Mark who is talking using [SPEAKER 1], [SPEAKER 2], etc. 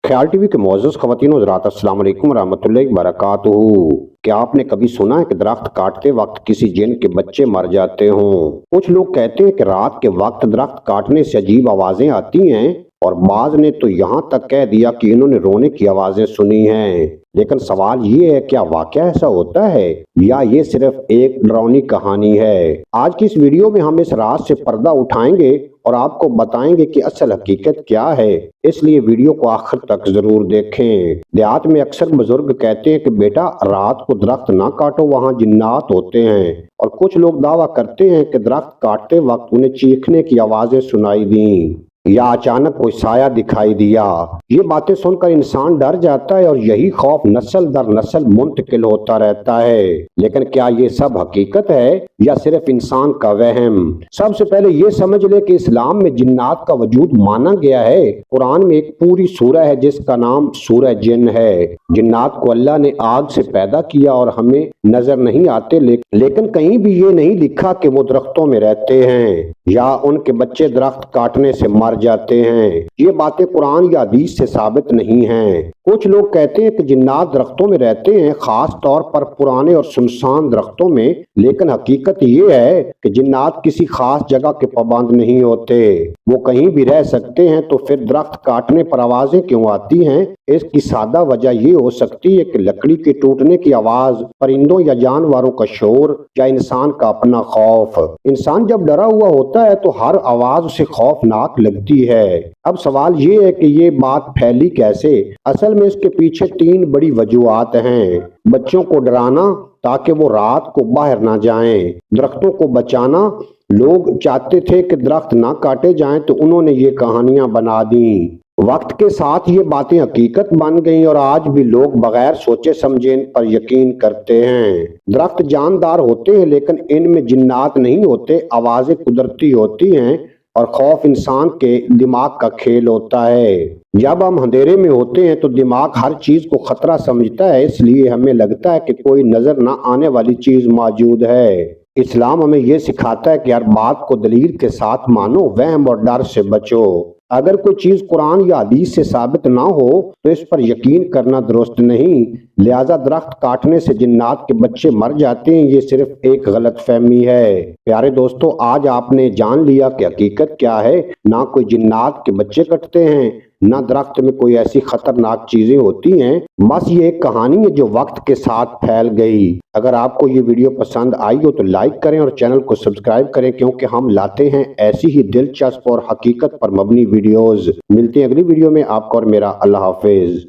[SPEAKER 1] ख्याल टीवी के मोअज़्ज़ज़ ख़वातीन व हज़रात, अस्सलाम वालेकुम रहमतुल्लाहि व बरकातुहू। क्या आपने कभी सुना है कि दरख्त काटते वक्त किसी जिन के बच्चे मर जाते हों? कुछ लोग कहते हैं कि रात के वक्त दरख्त काटने से अजीब आवाजें आती हैं और बाज ने तो यहाँ तक कह दिया कि इन्होंने रोने की आवाजें सुनी हैं। लेकिन सवाल ये है, क्या वाकया ऐसा होता है या ये सिर्फ एक डरावनी कहानी है? आज की इस वीडियो में हम इस राज से पर्दा उठाएंगे और आपको बताएंगे कि असल हकीकत क्या है, इसलिए वीडियो को आखिर तक जरूर देखें। देहात में अक्सर बुजुर्ग कहते हैं कि बेटा रात को दरख्त ना काटो, वहाँ जिन्नात होते हैं। और कुछ लोग दावा करते हैं कि दरख्त काटते वक्त उन्हें चीखने की आवाजें सुनाई दी या अचानक कोई साया दिखाई दिया। ये बातें सुनकर इंसान डर जाता है और यही खौफ नस्ल दर नस्ल मुंतकिल होता रहता है। लेकिन क्या ये सब हकीकत है या सिर्फ इंसान का वहम? सबसे पहले ये समझ ले कि इस्लाम में जिन्नात का वजूद माना गया है। कुरान में एक पूरी सूरह है जिसका नाम सूरह जिन है। जिन्नात को अल्लाह ने आग से पैदा किया और हमें नजर नहीं आते, लेकिन कहीं भी ये नहीं लिखा कि वो दरख्तों में रहते हैं या उनके बच्चे दरख्त काटने से मर जाते हैं। ये बातें कुरान या हदीस से साबित नहीं हैं। कुछ लोग कहते हैं कि जिन्नात दरख्तों में रहते हैं, खास तौर पर पुराने और सुनसान दरख्तों में, लेकिन हकीकत ये है कि जिन्नात किसी खास जगह के पाबंद नहीं होते, वो कहीं भी रह सकते हैं। तो फिर दरख्त काटने पर आवाजें क्यों आती हैं? इसकी सादा वजह ये हो सकती है कि लकड़ी के टूटने की आवाज, परिंदों या जानवरों का शोर या इंसान का अपना खौफ। इंसान जब डरा हुआ होता है तो हर आवाज उसे खौफनाक लगती है। अब सवाल ये है कि ये बात फैली कैसे? असल में इसके पीछे तीन बड़ी वजूहात हैं। बच्चों को डराना ताकि वो रात को बाहर ना जाएं, दरख्तों को बचाना, लोग चाहते थे कि दरख्त ना काटे जाएं तो उन्होंने ये कहानियां बना दी। वक्त के साथ ये बातें हकीकत बन गईं और आज भी लोग बगैर सोचे समझे इन पर यकीन करते हैं। दरख्त जानदार होते हैं लेकिन इनमें जिन्नात नहीं होते, आवाजें कुदरती होती हैं और खौफ इंसान के दिमाग का खेल होता है। जब हम अंधेरे में होते हैं तो दिमाग हर चीज को खतरा समझता है, इसलिए हमें लगता है कि कोई नजर ना आने वाली चीज मौजूद है। इस्लाम हमें यह सिखाता है कि हर बात को दलील के साथ मानो, वहम और डर से बचो। अगर कोई चीज कुरान या हदीस से साबित ना हो तो इस पर यकीन करना दुरुस्त नहीं। लिहाजा दरख्त काटने से जिन्नात के बच्चे मर जाते हैं, ये सिर्फ एक गलत फहमी है। प्यारे दोस्तों, आज आपने जान लिया कि हकीकत क्या है। ना कोई जिन्नात के बच्चे कटते हैं, ना दरख्त में कोई ऐसी खतरनाक चीजें होती हैं। बस ये एक कहानी है जो वक्त के साथ फैल गई। अगर आपको ये वीडियो पसंद आई हो तो लाइक करें और चैनल को सब्सक्राइब करें, क्योंकि हम लाते हैं ऐसी ही दिलचस्प और हकीकत पर मबनी वीडियोस। मिलते हैं अगली वीडियो में। आपको और मेरा अल्लाह हाफिज।